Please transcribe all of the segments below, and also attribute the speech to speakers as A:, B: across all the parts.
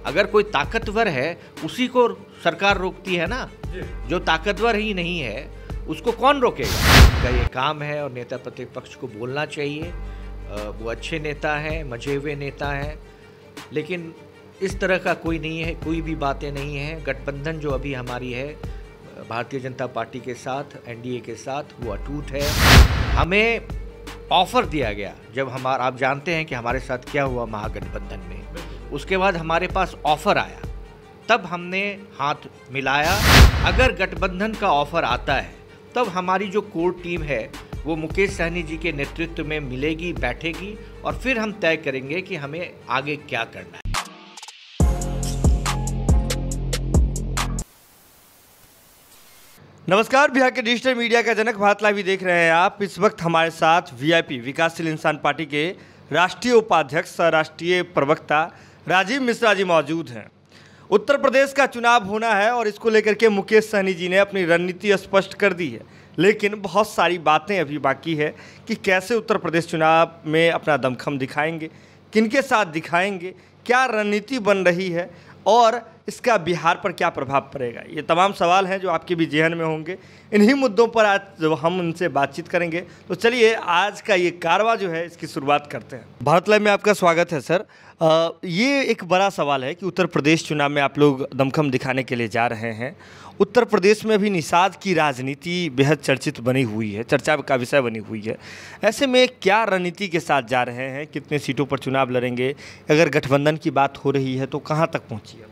A: अगर कोई ताकतवर है उसी को सरकार रोकती है ना, जो ताकतवर ही नहीं है उसको कौन रोकेगा। उनका ये काम है और नेता प्रतिपक्ष को बोलना चाहिए। वो अच्छे नेता हैं, मजे हुए नेता हैं, लेकिन इस तरह का कोई नहीं है, कोई भी बातें नहीं हैं। गठबंधन जो अभी हमारी है भारतीय जनता पार्टी के साथ, एनडीए के साथ, वो अटूट है। हमें ऑफर दिया गया जब आप जानते हैं कि हमारे साथ क्या हुआ महागठबंधन में, उसके बाद हमारे पास ऑफर आया, तब हमने हाथ मिलाया। अगर गठबंधन का ऑफर आता है तब हमारी जो कोर टीम है वो मुकेश सहनी जी के नेतृत्व में मिलेगी, बैठेगी और फिर हम तय करेंगे कि हमें आगे क्या करना है।
B: नमस्कार, बिहार के डिजिटल मीडिया का जनक भारत लाइव देख रहे हैं आप। इस वक्त हमारे साथ वीआईपी विकासशील इंसान पार्टी के राष्ट्रीय उपाध्यक्ष, राष्ट्रीय प्रवक्ता राजीव मिश्रा जी मौजूद हैं। उत्तर प्रदेश का चुनाव होना है और इसको लेकर के मुकेश सहनी जी ने अपनी रणनीति स्पष्ट कर दी है, लेकिन बहुत सारी बातें अभी बाकी है कि कैसे उत्तर प्रदेश चुनाव में अपना दमखम दिखाएंगे, किनके साथ दिखाएंगे, क्या रणनीति बन रही है और इसका बिहार पर क्या प्रभाव पड़ेगा। ये तमाम सवाल हैं जो आपके भी जेहन में होंगे। इन्हीं मुद्दों पर आज जब हम उनसे बातचीत करेंगे, तो चलिए आज का ये कारवा जो है इसकी शुरुआत करते हैं। भारत लाइव में आपका स्वागत है सर। ये एक बड़ा सवाल है कि उत्तर प्रदेश चुनाव में आप लोग दमखम दिखाने के लिए जा रहे हैं। उत्तर प्रदेश में अभी निषाद की राजनीति बेहद चर्चित बनी हुई है, चर्चा का विषय बनी हुई है। ऐसे में क्या रणनीति के साथ जा रहे हैं, कितने सीटों पर चुनाव लड़ेंगे, अगर गठबंधन की बात हो रही है तो कहाँ तक पहुँची है?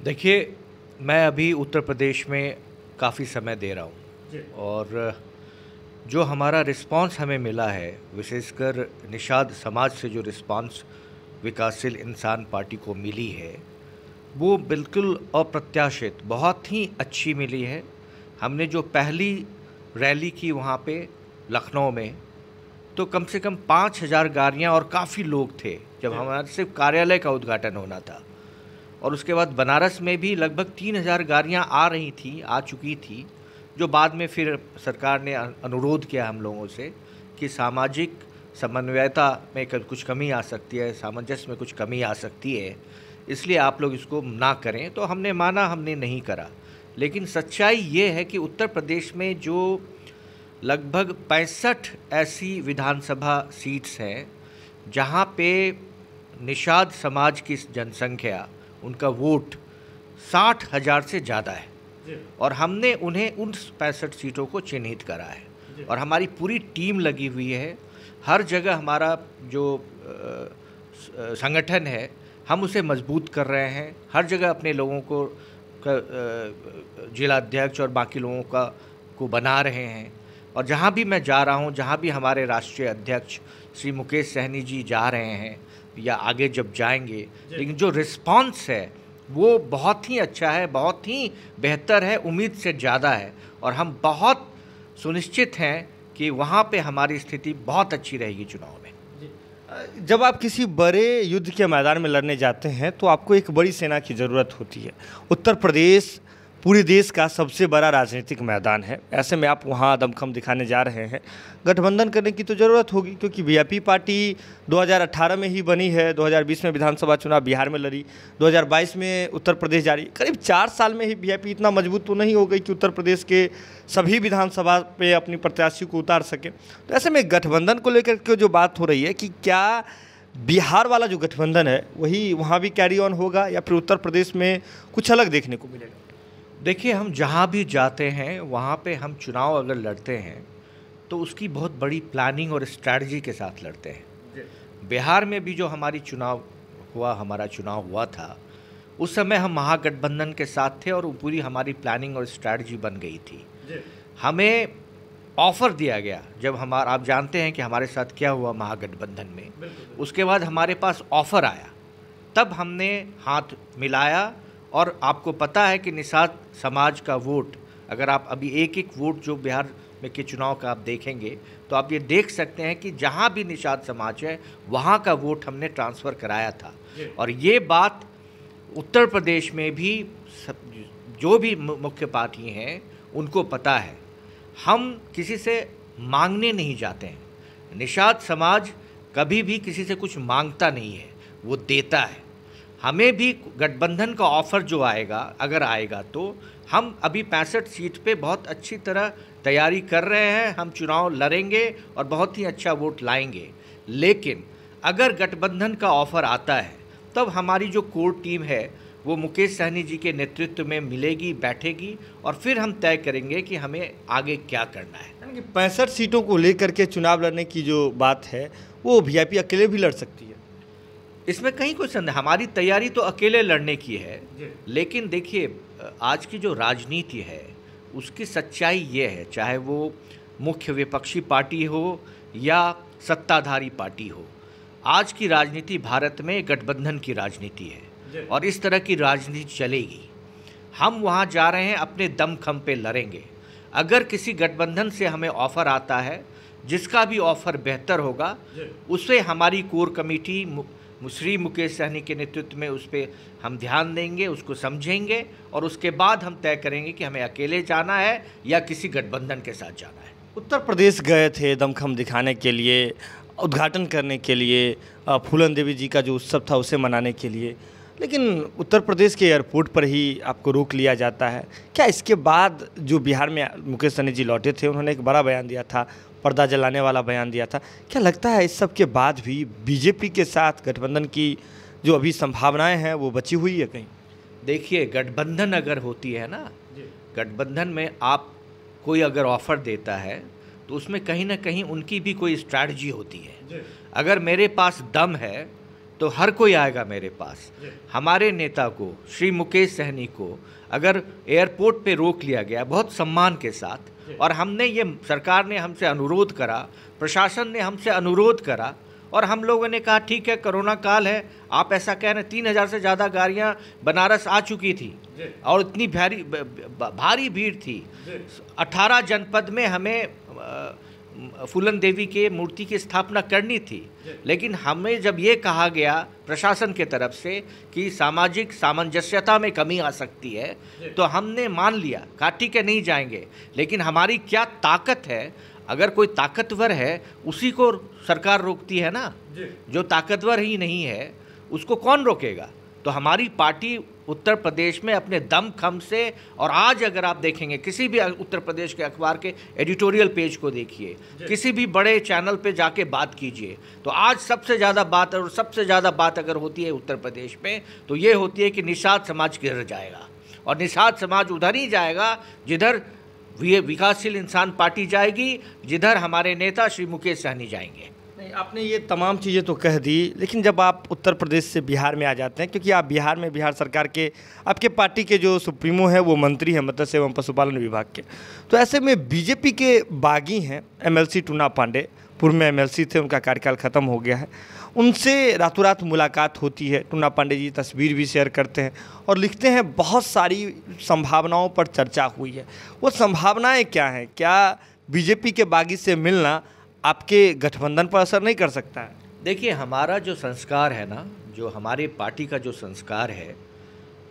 A: देखिए, मैं अभी उत्तर प्रदेश में काफ़ी समय दे रहा हूँ और जो हमारा रिस्पांस हमें मिला है, विशेषकर निषाद समाज से जो रिस्पांस विकासशील इंसान पार्टी को मिली है, वो बिल्कुल अप्रत्याशित, बहुत ही अच्छी मिली है। हमने जो पहली रैली की वहाँ पे लखनऊ में, तो कम से कम 5,000 गाड़ियाँ और काफ़ी लोग थे जब हमारे सिर्फ कार्यालय का उद्घाटन होना था। और उसके बाद बनारस में भी लगभग 3,000 गाड़ियाँ आ चुकी थी, जो बाद में फिर सरकार ने अनुरोध किया हम लोगों से कि सामाजिक समन्वयता में कुछ कमी आ सकती है, सामंजस्य में कुछ कमी आ सकती है, इसलिए आप लोग इसको ना करें। तो हमने माना, हमने नहीं करा। लेकिन सच्चाई ये है कि उत्तर प्रदेश में जो लगभग 65 ऐसी विधानसभा सीट्स हैं जहाँ पे निषाद समाज की जनसंख्या, उनका वोट 60,000 से ज़्यादा है और हमने उन्हें उन 65 सीटों को चिन्हित करा है और हमारी पूरी टीम लगी हुई है। हर जगह हमारा जो संगठन है, हम उसे मजबूत कर रहे हैं। हर जगह अपने लोगों को जिला अध्यक्ष और बाकी लोगों को बना रहे हैं। और जहाँ भी मैं जा रहा हूँ, जहाँ भी हमारे राष्ट्रीय अध्यक्ष श्री मुकेश सहनी जी जा रहे हैं या आगे जब जाएंगे, लेकिन जो रिस्पांस है वो बहुत ही अच्छा है, बहुत ही बेहतर है, उम्मीद से ज़्यादा है। और हम बहुत सुनिश्चित हैं कि वहाँ पे हमारी स्थिति बहुत अच्छी रहेगी चुनाव में।
B: जब आप किसी बड़े युद्ध के मैदान में लड़ने जाते हैं तो आपको एक बड़ी सेना की ज़रूरत होती है। उत्तर प्रदेश पूरे देश का सबसे बड़ा राजनीतिक मैदान है, ऐसे में आप वहाँ दमखम दिखाने जा रहे हैं। गठबंधन करने की तो ज़रूरत होगी, क्योंकि वीआईपी पार्टी 2018 में ही बनी है, 2020 में विधानसभा चुनाव बिहार में लड़ी, 2022 में उत्तर प्रदेश जा रही। करीब 4 साल में ही वीआईपी इतना मजबूत तो नहीं हो गई कि उत्तर प्रदेश के सभी विधानसभा पे अपनी प्रत्याशी को उतार सके। तो ऐसे में गठबंधन को लेकर के जो बात हो रही है कि क्या बिहार वाला जो गठबंधन है वही वहाँ भी कैरी ऑन होगा या फिर उत्तर प्रदेश में कुछ अलग देखने को मिलेगा?
A: देखिए, हम जहाँ भी जाते हैं वहाँ पे हम चुनाव अगर लड़ते हैं तो उसकी बहुत बड़ी प्लानिंग और स्ट्रैटेजी के साथ लड़ते हैं। बिहार में भी जो हमारा चुनाव हुआ था, उस समय हम महागठबंधन के साथ थे और पूरी हमारी प्लानिंग और स्ट्रैटेजी बन गई थी। हमें ऑफ़र दिया गया जब आप जानते हैं कि हमारे साथ क्या हुआ महागठबंधन में, उसके बाद हमारे पास ऑफ़र आया, तब हमने हाथ मिलाया। और आपको पता है कि निषाद समाज का वोट, अगर आप अभी एक वोट जो बिहार में के चुनाव का आप देखेंगे तो आप ये देख सकते हैं कि जहाँ भी निषाद समाज है वहाँ का वोट हमने ट्रांसफ़र कराया था। और ये बात उत्तर प्रदेश में भी जो भी मुख्य पार्टी हैं उनको पता है। हम किसी से मांगने नहीं जाते हैं। निषाद समाज कभी भी किसी से कुछ मांगता नहीं है, वो देता है। हमें भी गठबंधन का ऑफ़र जो आएगा, अगर आएगा तो हम अभी 65 सीट पे बहुत अच्छी तरह तैयारी कर रहे हैं। हम चुनाव लड़ेंगे और बहुत ही अच्छा वोट लाएंगे। लेकिन अगर गठबंधन का ऑफ़र आता है तब हमारी जो कोर टीम है वो मुकेश सहनी जी के नेतृत्व में मिलेगी, बैठेगी और फिर हम तय करेंगे कि हमें आगे क्या करना है।
B: यानी कि 65 सीटों को लेकर के चुनाव लड़ने की जो बात है वो वीआईपी अकेले भी लड़ सकती है।
A: इसमें कहीं कोई संदेह, हमारी तैयारी तो अकेले लड़ने की है। लेकिन देखिए, आज की जो राजनीति है उसकी सच्चाई ये है, चाहे वो मुख्य विपक्षी पार्टी हो या सत्ताधारी पार्टी हो, आज की राजनीति भारत में गठबंधन की राजनीति है और इस तरह की राजनीति चलेगी। हम वहाँ जा रहे हैं, अपने दमखम पे लड़ेंगे। अगर किसी गठबंधन से हमें ऑफ़र आता है, जिसका भी ऑफ़र बेहतर होगा, उससे हमारी कोर कमेटी श्री मुकेश सहनी के नेतृत्व में उस पर हम ध्यान देंगे, उसको समझेंगे और उसके बाद हम तय करेंगे कि हमें अकेले जाना है या किसी गठबंधन के साथ जाना है।
B: उत्तर प्रदेश गए थे दमखम दिखाने के लिए, उद्घाटन करने के लिए, फूलन देवी जी का जो उत्सव था उसे मनाने के लिए, लेकिन उत्तर प्रदेश के एयरपोर्ट पर ही आपको रोक लिया जाता है। क्या इसके बाद जो बिहार में मुकेश सहनी जी लौटे थे, उन्होंने एक बड़ा बयान दिया था, पर्दा जलाने वाला बयान दिया था, क्या लगता है इस सब के बाद भी बीजेपी के साथ गठबंधन की जो अभी संभावनाएं हैं वो बची हुई है कहीं?
A: देखिए, गठबंधन अगर होती है ना, गठबंधन में आप कोई अगर ऑफ़र देता है तो उसमें कहीं ना कहीं उनकी भी कोई स्ट्रैटेजी होती है। अगर मेरे पास दम है तो हर कोई आएगा मेरे पास। हमारे नेता को, श्री मुकेश सहनी को, अगर एयरपोर्ट पे रोक लिया गया बहुत सम्मान के साथ, और हमने ये, सरकार ने हमसे अनुरोध करा, प्रशासन ने हमसे अनुरोध करा और हम लोगों ने कहा ठीक है, कोरोना काल है, आप ऐसा कह रहे हैं। 3000 से ज़्यादा गाड़ियाँ बनारस आ चुकी थी और इतनी भारी भीड़ थी। 18 जनपद में हमें फूलन देवी के मूर्ति की स्थापना करनी थी, लेकिन हमें जब ये कहा गया प्रशासन के तरफ से कि सामाजिक सामंजस्यता में कमी आ सकती है, तो हमने मान लिया, कहा ठीक है नहीं जाएंगे। लेकिन हमारी क्या ताकत है, अगर कोई ताकतवर है उसी को सरकार रोकती है ना, जो ताकतवर ही नहीं है उसको कौन रोकेगा। तो हमारी पार्टी उत्तर प्रदेश में अपने दमखम से, और आज अगर आप देखेंगे किसी भी उत्तर प्रदेश के अखबार के एडिटोरियल पेज को देखिए, किसी भी बड़े चैनल पे जाके बात कीजिए, तो आज सबसे ज़्यादा बात, और सबसे ज़्यादा बात अगर होती है उत्तर प्रदेश में तो ये होती है कि निषाद समाज गिर जाएगा। और निषाद समाज उधर ही जाएगा जिधर विकासशील इंसान पार्टी जाएगी, जिधर हमारे नेता श्री मुकेश सहनी जाएंगे।
B: नहीं, आपने ये तमाम चीज़ें तो कह दी, लेकिन जब आप उत्तर प्रदेश से बिहार में आ जाते हैं, क्योंकि आप बिहार में बिहार सरकार के, आपके पार्टी के जो सुप्रीमो है वो मंत्री हैं मत्स्य एवं पशुपालन विभाग के, तो ऐसे में बीजेपी के बागी हैं एमएलसी टूना पांडे, पूर्व में एमएलसी थे, उनका कार्यकाल ख़त्म हो गया है, उनसे रातों रात मुलाकात होती है। टूना पांडे जी तस्वीर भी शेयर करते हैं और लिखते हैं बहुत सारी संभावनाओं पर चर्चा हुई है। वो संभावनाएँ क्या हैं? क्या बीजेपी के बागी से मिलना आपके गठबंधन पर असर नहीं कर सकता है?
A: देखिए, हमारा जो संस्कार है ना, जो हमारी पार्टी का जो संस्कार है,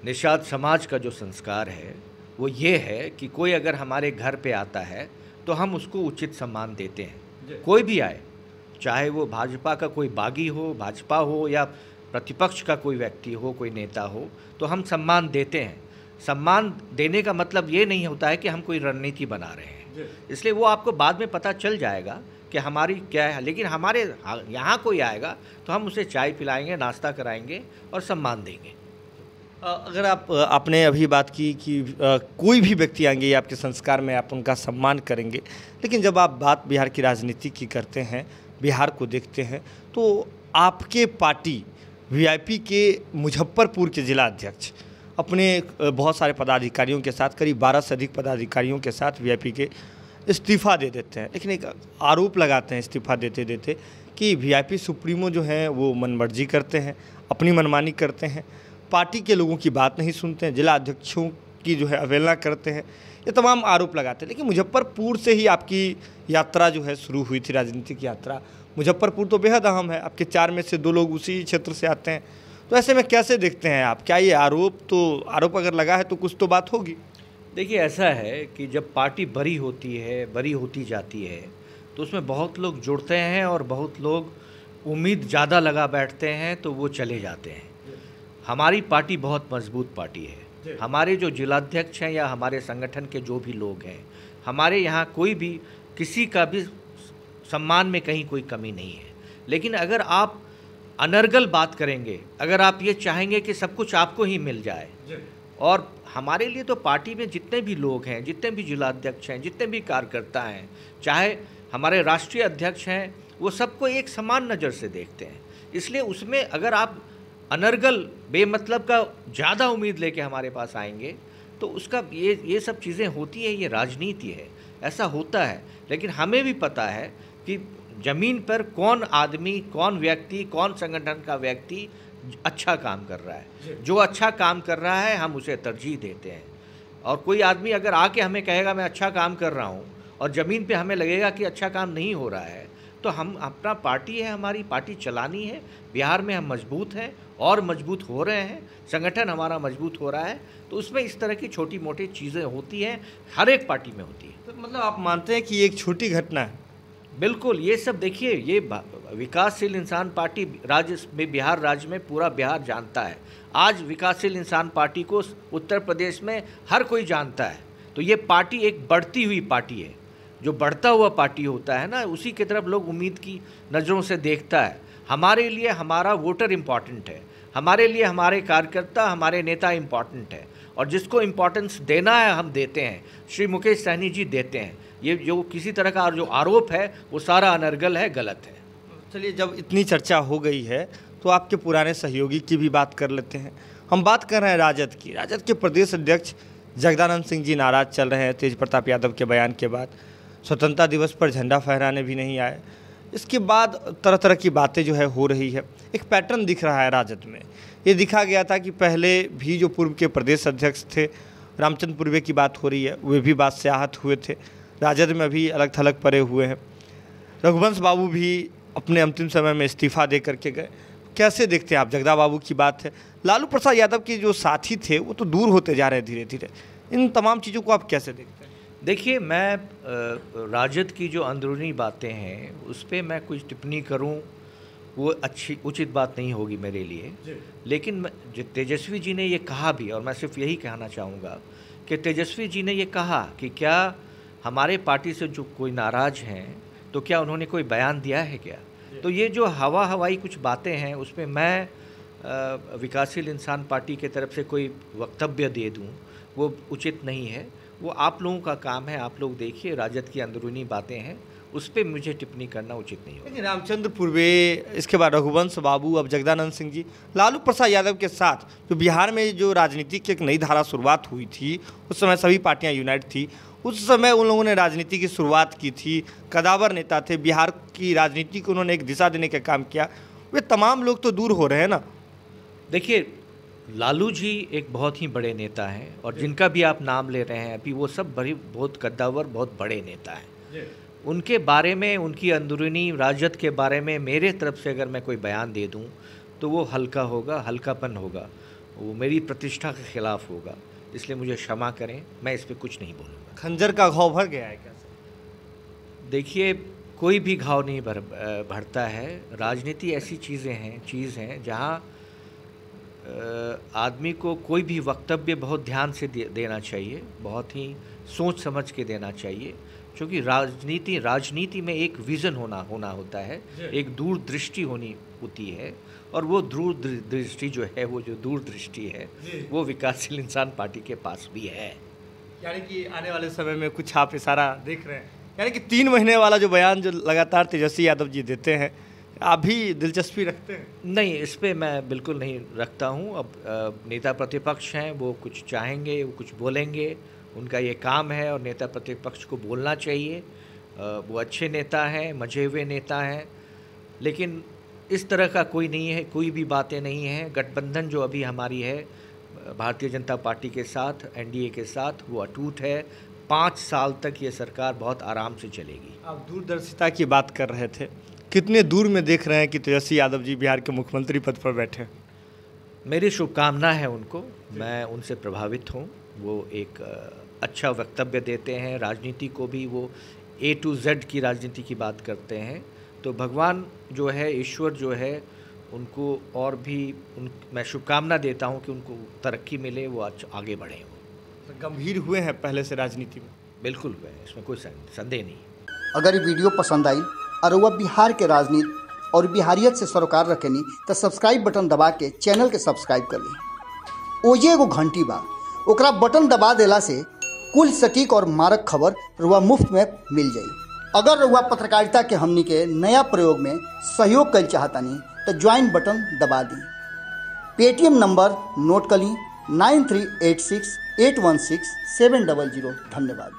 A: निषाद समाज का जो संस्कार है, वो ये है कि कोई अगर हमारे घर पे आता है तो हम उसको उचित सम्मान देते हैं। कोई भी आए, चाहे वो भाजपा का कोई बागी हो, भाजपा हो या प्रतिपक्ष का कोई व्यक्ति हो, कोई नेता हो, तो हम सम्मान देते हैं। सम्मान देने का मतलब ये नहीं होता है कि हम कोई रणनीति बना रहे हैं, इसलिए वो आपको बाद में पता चल जाएगा कि हमारी क्या है। लेकिन हमारे यहाँ कोई आएगा तो हम उसे चाय पिलाएंगे, नाश्ता कराएंगे और सम्मान देंगे।
B: अगर आपने अभी बात की कि कोई भी व्यक्ति आएंगे या आपके संस्कार में आप उनका सम्मान करेंगे, लेकिन जब आप बात बिहार की राजनीति की करते हैं, बिहार को देखते हैं, तो आपके पार्टी वीआईपी के मुजफ्फरपुर के जिला अध्यक्ष अपने बहुत सारे पदाधिकारियों के साथ, करीब 12 से अधिक पदाधिकारियों के साथ वीआईपी के इस्तीफ़ा दे देते हैं, लेकिन एक आरोप लगाते हैं इस्तीफ़ा देते देते कि वीआईपी सुप्रीमो जो हैं वो मनमर्जी करते हैं, अपनी मनमानी करते हैं, पार्टी के लोगों की बात नहीं सुनते हैं, जिला अध्यक्षों की जो है अवहेलना करते हैं, ये तमाम आरोप लगाते हैं। लेकिन मुजफ्फरपुर से ही आपकी यात्रा जो है शुरू हुई थी, राजनीतिक यात्रा। मुजफ्फरपुर तो बेहद अहम है, आपके 4 में से 2 लोग उसी क्षेत्र से आते हैं, तो ऐसे में कैसे देखते हैं आप? क्या ये आरोप अगर लगा है तो कुछ तो बात होगी?
A: देखिए, ऐसा है कि जब पार्टी बड़ी होती है, बड़ी होती जाती है, तो उसमें बहुत लोग जुड़ते हैं और बहुत लोग उम्मीद ज़्यादा लगा बैठते हैं तो वो चले जाते हैं। हमारी पार्टी बहुत मजबूत पार्टी है। हमारे जो जिलाध्यक्ष हैं या हमारे संगठन के जो भी लोग हैं, हमारे यहाँ कोई भी किसी का भी सम्मान में कहीं कोई कमी नहीं है। लेकिन अगर आप अनर्गल बात करेंगे, अगर आप ये चाहेंगे कि सब कुछ आपको ही मिल जाए, और हमारे लिए तो पार्टी में जितने भी लोग हैं, जितने भी जिलाध्यक्ष हैं, जितने भी कार्यकर्ता हैं, चाहे हमारे राष्ट्रीय अध्यक्ष हैं, वो सबको एक समान नज़र से देखते हैं। इसलिए उसमें अगर आप अनर्गल बेमतलब का ज़्यादा उम्मीद लेके हमारे पास आएंगे तो उसका ये सब चीज़ें होती है, ये राजनीति है, ऐसा होता है। लेकिन हमें भी पता है कि ज़मीन पर कौन आदमी, कौन व्यक्ति, कौन संगठन का व्यक्ति अच्छा काम कर रहा है। जो अच्छा काम कर रहा है हम उसे तरजीह देते हैं। और कोई आदमी अगर आके हमें कहेगा मैं अच्छा काम कर रहा हूँ और ज़मीन पे हमें लगेगा कि अच्छा काम नहीं हो रहा है, तो हम अपना पार्टी है, हमारी पार्टी चलानी है। बिहार में हम मजबूत हैं और मजबूत हो रहे हैं, संगठन हमारा मजबूत हो रहा है, तो उसमें इस तरह की छोटी मोटी चीज़ें होती हैं, हर एक पार्टी में होती है।
B: तो मतलब आप मानते हैं कि ये एक छोटी घटना है?
A: बिल्कुल। ये सब देखिए, ये विकासशील इंसान पार्टी राज्य में, बिहार राज्य में पूरा बिहार जानता है। आज विकासशील इंसान पार्टी को उत्तर प्रदेश में हर कोई जानता है। तो ये पार्टी एक बढ़ती हुई पार्टी है। जो बढ़ता हुआ पार्टी होता है ना, उसी की तरफ लोग उम्मीद की नज़रों से देखता है। हमारे लिए हमारा वोटर इम्पॉर्टेंट है, हमारे लिए हमारे कार्यकर्ता, हमारे नेता इम्पॉर्टेंट है, और जिसको इम्पोर्टेंस देना है हम देते हैं। श्री मुकेश सहनी जी देते हैं। ये जो किसी तरह का जो आरोप है वो सारा अनर्गल है, गलत है।
B: चलिए, जब इतनी चर्चा हो गई है तो आपके पुराने सहयोगी की भी बात कर लेते हैं। हम बात कर रहे हैं राजद की। राजद के प्रदेश अध्यक्ष जगदानंद सिंह जी नाराज चल रहे हैं तेज प्रताप यादव के बयान के बाद। स्वतंत्रता दिवस पर झंडा फहराने भी नहीं आए। इसके बाद तरह तरह की बातें जो है हो रही है। एक पैटर्न दिख रहा है राजद में। ये दिखा गया था कि पहले भी जो पूर्व के प्रदेश अध्यक्ष थे, रामचंद्र पूर्वे की बात हो रही है, वे भी बात से आहत हुए थे। राजद में अभी अलग थलग पड़े हुए हैं। रघुवंश बाबू भी अपने अंतिम समय में इस्तीफा दे करके गए। कैसे देखते हैं आप? जगदा बाबू की बात है, लालू प्रसाद यादव के जो साथी थे वो तो दूर होते जा रहे हैं धीरे धीरे। इन तमाम चीज़ों को आप कैसे देखते हैं?
A: देखिए, मैं राजद की जो अंदरूनी बातें हैं उस पर मैं कुछ टिप्पणी करूं वो अच्छी उचित बात नहीं होगी मेरे लिए। लेकिन तेजस्वी जी ने ये कहा भी, और मैं सिर्फ यही कहना चाहूँगा कि तेजस्वी जी ने ये कहा कि क्या हमारे पार्टी से जो कोई नाराज़ हैं तो क्या उन्होंने कोई बयान दिया है क्या? तो ये जो हवाई कुछ बातें हैं उसमें मैं विकासशील इंसान पार्टी के तरफ से कोई वक्तव्य दे दूं वो उचित नहीं है। वो आप लोगों का काम है, आप लोग देखिए। राजद की अंदरूनी बातें हैं, उस पर मुझे टिप्पणी करना उचित नहीं होगा।
B: लेकिन रामचंद्र पूर्वे, इसके बाद रघुवंश बाबू, अब जगदानंद सिंह जी, लालू प्रसाद यादव के साथ जो बिहार में जो राजनीति की एक नई धारा शुरुआत हुई थी, उस समय सभी पार्टियां यूनाइट थी। उस समय उन लोगों ने राजनीति की शुरुआत की थी। कदावर नेता थे, बिहार की राजनीति को उन्होंने एक दिशा देने का काम किया। वे तमाम लोग तो दूर हो रहे हैं ना।
A: देखिए, लालू जी एक बहुत ही बड़े नेता हैं, और जिनका भी आप नाम ले रहे हैं अभी, वो सब बहुत कद्दावर, बहुत बड़े नेता हैं। उनके बारे में, उनकी अंदरूनी राजद के बारे में मेरे तरफ से अगर मैं कोई बयान दे दूं तो वो हल्का होगा, हल्कापन होगा, वो मेरी प्रतिष्ठा के खिलाफ होगा। इसलिए मुझे क्षमा करें, मैं इस पर कुछ नहीं बोलूँगा।
B: खंजर का घाव भर गया है क्या?
A: देखिए, कोई भी घाव नहीं भरता है। राजनीति ऐसी चीज़ हैं जहाँ आदमी को कोई भी वक्तव्य बहुत ध्यान से देना चाहिए, बहुत ही सोच समझ के देना चाहिए, क्योंकि राजनीति में एक विज़न होना होता है, एक दूरदृष्टि होनी होती है, और वो दूरदृष्टि जो है, वो जो दूरदृष्टि है, वो विकासशील इंसान पार्टी के पास भी है।
B: यानी कि आने वाले समय में कुछ आप इशारा देख रहे हैं? यानी कि 3 महीने वाला जो बयान जो लगातार तेजस्वी यादव जी देते हैं, आप भी दिलचस्पी रखते हैं?
A: नहीं, इस पे मैं बिल्कुल नहीं रखता हूँ। अब नेता प्रतिपक्ष हैं, वो कुछ चाहेंगे, वो कुछ बोलेंगे, उनका ये काम है, और नेता प्रतिपक्ष को बोलना चाहिए। वो अच्छे नेता हैं, मजे हुए नेता हैं, लेकिन इस तरह का कोई नहीं है, कोई भी बातें नहीं हैं। गठबंधन जो अभी हमारी है भारतीय जनता पार्टी के साथ, एनडीए के साथ, वो अटूट है। 5 साल तक ये सरकार बहुत आराम से चलेगी।
B: आप दूरदर्शिता की बात कर रहे थे, कितने दूर में देख रहे हैं कि तेजस्वी यादव जी बिहार के मुख्यमंत्री पद पर बैठे?
A: मेरी शुभकामना है उनको, मैं उनसे प्रभावित हूँ। वो एक अच्छा वक्तव्य देते हैं, राजनीति को भी वो A to Z की राजनीति की बात करते हैं। तो भगवान जो है, ईश्वर जो है, उनको और भी मैं शुभकामना देता हूं कि उनको तरक्की मिले, वो आगे बढ़ें। वो
B: गंभीर हुए हैं पहले से राजनीति में?
A: बिल्कुल हुए हैं, इसमें कोई संदेह नहीं।
C: अगर ये वीडियो पसंद आई और वह बिहार के राजनीति और बिहारियत से सरोकार रखेनी तो सब्सक्राइब बटन दबा के चैनल के सब्सक्राइब कर ली। ओजे एगो घंटी बा, ओकरा बटन दबा देला से कुल सटीक और मारक खबर रुआ मुफ्त में मिल जाई। अगर रुआ पत्रकारिता के हमनी के नया प्रयोग में सहयोग कर चाहतानी तो ज्वाइन बटन दबा दी। पेटीएम नंबर नोट कर ली 9386816700। धन्यवाद।